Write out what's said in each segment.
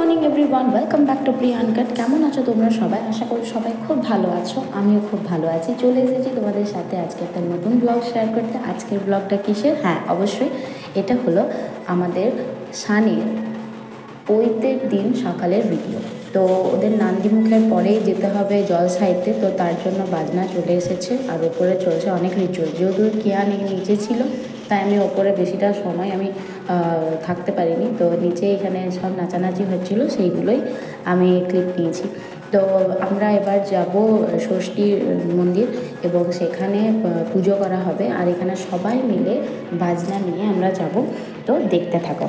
Morning everyone, welcome back to Priya uncut. কেমন আছো তোমরা সবাই? আশা করি সবাই খুব ভালো আছো। আমিও খুব ভালো আছি। চলে এসেছি তোমাদের সাথে আজকে একটা নতুন ব্লগ শেয়ার করতে। আজকের ব্লগটা কিসের? হ্যাঁ, অবশ্যই এটা হলো আমাদের সানির পৈতের দিন সকালের ভিডিও। তো ওদের নান্দিমুখের পরেই যেতে হবে জলসাইতে, তো তার জন্য বাজনা চলে এসেছে আর ওপরে চলছে অনেক রিচুয়াল। যেহেতু কেয়া নিচে ছিল তাই আমি ওপরে বেশিটা সময় আমি থাকতে পারিনি। তো নিচে এখানে সব নাচানাচি হচ্ছিলো, সেইগুলোই আমি ক্লিপ নিয়েছি। তো আমরা এবার যাব ষষ্ঠী মন্দির এবং সেখানে পুজো করা হবে। আর এখানে সবাই মিলে বাজনা নিয়ে আমরা যাব। তো দেখতে থাকো।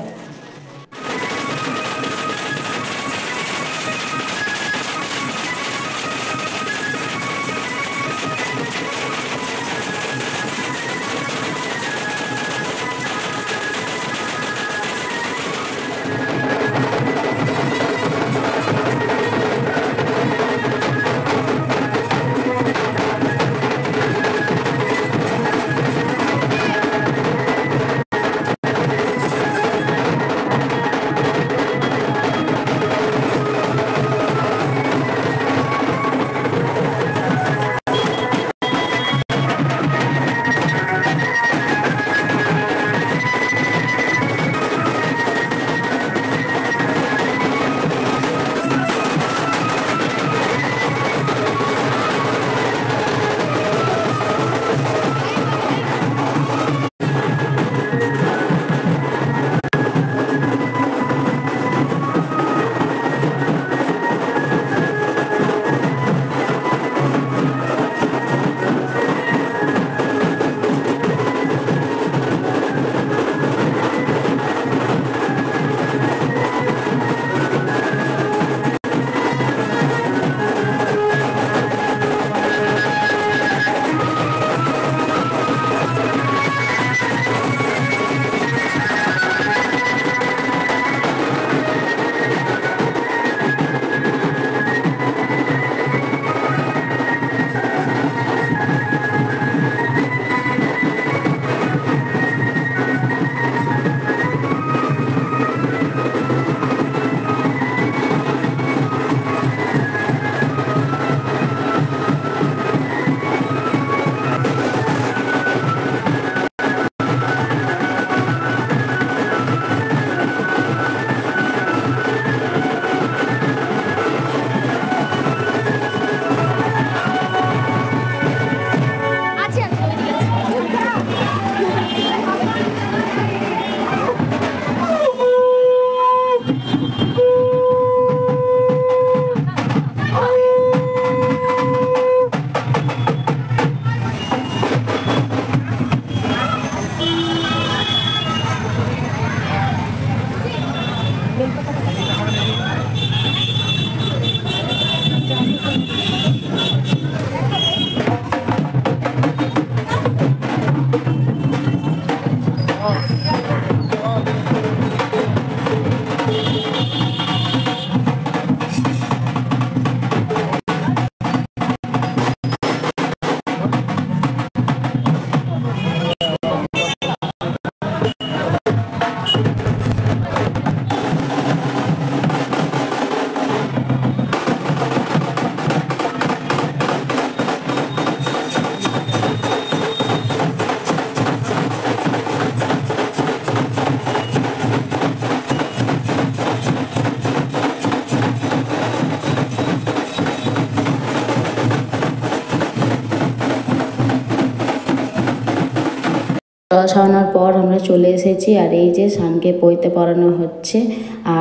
জল খাওয়ানোর পর আমরা চলে এসেছি আর এই যে সানকে পইতে পড়ানো হচ্ছে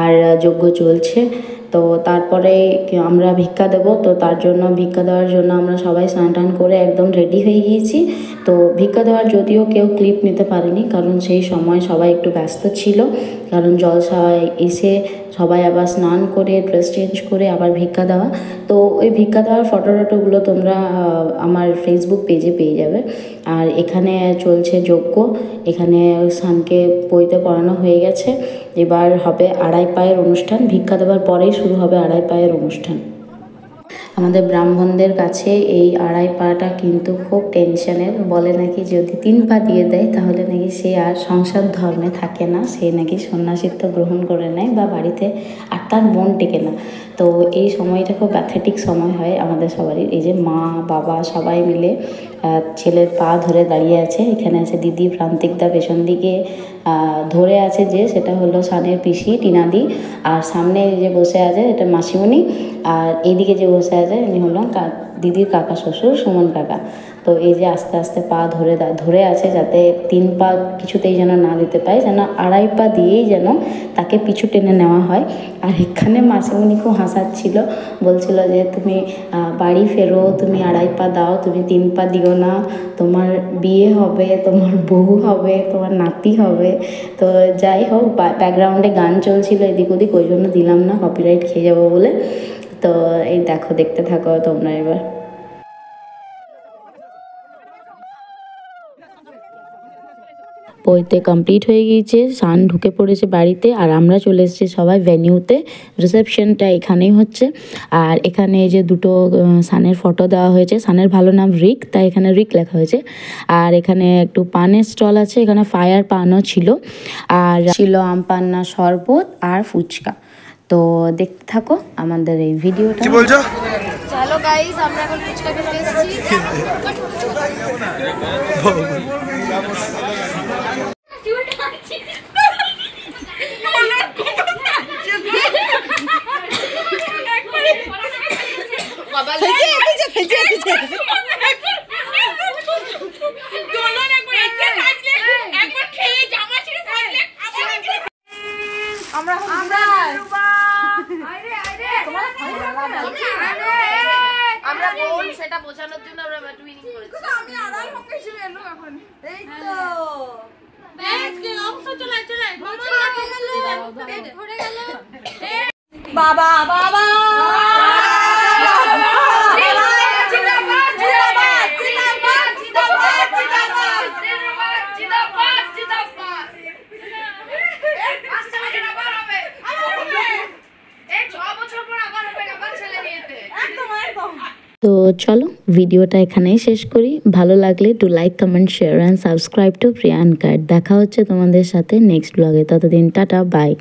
আর যজ্ঞ চলছে। তো তারপরে আমরা ভিক্ষা দেবো, তো তার জন্য ভিক্ষা দেওয়ার জন্য আমরা সবাই স্নান টান করে একদম রেডি হয়ে গিয়েছি। তো ভিক্ষা দেওয়ার যদিও কেউ ক্লিপ নিতে পারেনি, কারণ সেই সময় সবাই একটু ব্যস্ত ছিল, কারণ জলসায় এসে সবাই আবার স্নান করে ড্রেস চেঞ্জ করে আবার ভিক্ষা দেওয়া। তো ওই ভিক্ষা দেওয়ার ফটোগুলো তোমরা আমার ফেসবুক পেজে পেয়ে যাবে। আর এখানে চলছে যজ্ঞ, এখানে সানকে পইতে পড়ানো হয়ে গেছে। এবার হবে আড়াই পায়ের অনুষ্ঠান, ভিক্ষা দেওয়ার পরেই শুরু হবে আড়াই পায়ের অনুষ্ঠান। আমাদের ব্রাহ্মণদের কাছে এই আড়াই পাটা কিন্তু খুব টেনশনের। বলে নাকি যদি 3 পা দিয়ে দেয় তাহলে নাকি সে আর সংসার ধর্মে থাকে না, সে নাকি সন্ন্যাসিত্ব গ্রহণ করে নেয় বা বাড়িতে আর তার মন টেকে না। তো এই সময়টা খুব প্যাথেটিক সময় হয় আমাদের সবারই। এই যে মা বাবা সবাই মিলে ছেলের পা ধরে দাঁড়িয়ে আছে। এখানে আছে দিদি প্রান্তিকদা, পেছন দিকে ধরে আছে যে সেটা হলো সানের পিসি টিনাদি, আর সামনে যে বসে আছে এটা মাসিমণি, আর এইদিকে যে বসে আছে ইনি হলো দিদির কাকা শ্বশুর সুমন কাকা। তো এই যে আস্তে আস্তে পা ধরে আছে যাতে 3 পা কিছুতেই যেন না দিতে পায়, যেন আড়াই পা দিয়েই যেন তাকে পিছু টেনে নেওয়া হয়। আর এখানে মাসিমণি খুব হাসাচ্ছিল, বলছিল যে তুমি বাড়ি ফেরো, তুমি আড়াই পা দাও, তুমি 3 পা দিও না, তোমার বিয়ে হবে, তোমার বউ হবে, তোমার নাতি হবে। তো যাই হোক, ব্যাকগ্রাউন্ডে গান চলছিল এদিক ওদিক, ওই জন্য দিলাম না, কপিরাইট খেয়ে যাবো বলে। তো এই দেখো, দেখতে থাকো তোমরা এবার। বইতে কমপ্লিট হয়ে গিয়েছে, সান ঢুকে পড়েছে বাড়িতে, আর আমরা চলে এসেছি সবাই ভেনিউতে। রিসেপশনটা এখানেই হচ্ছে। আর এখানে যে দুটো সানের ফটো দেওয়া হয়েছে, সানের ভালো নাম রিক, তাই এখানে রিক লেখা হয়েছে। আর এখানে একটু পানের স্টল আছে, এখানে ফায়ার পানও ছিল, আর ছিল আম পান্না, শরবত আর ফুচকা। তো দেখতে থাকো আমাদের এই ভিডিওটা। কি বলছো? চলো গাইস, আমরা এখন ফুচকা খেতে এসেছি। আমরা বোন সেটা বোঝানোর জন্য আমরা টুইনিং করেছি। আমি আড়াই হোক হিসেবে এলো এখন। এই তো ব্যাগ অংশ চলে ধরে গেল বাবা বাবা তো চলো ভিডিওটা এখানেই শেষ করি। ভালো লাগলে to like, comment, share and subscribe to Priya uncut. দেখা হচ্ছে তোমাদের সাথে নেক্সট ব্লগে। ততদিন টাটা, বাই।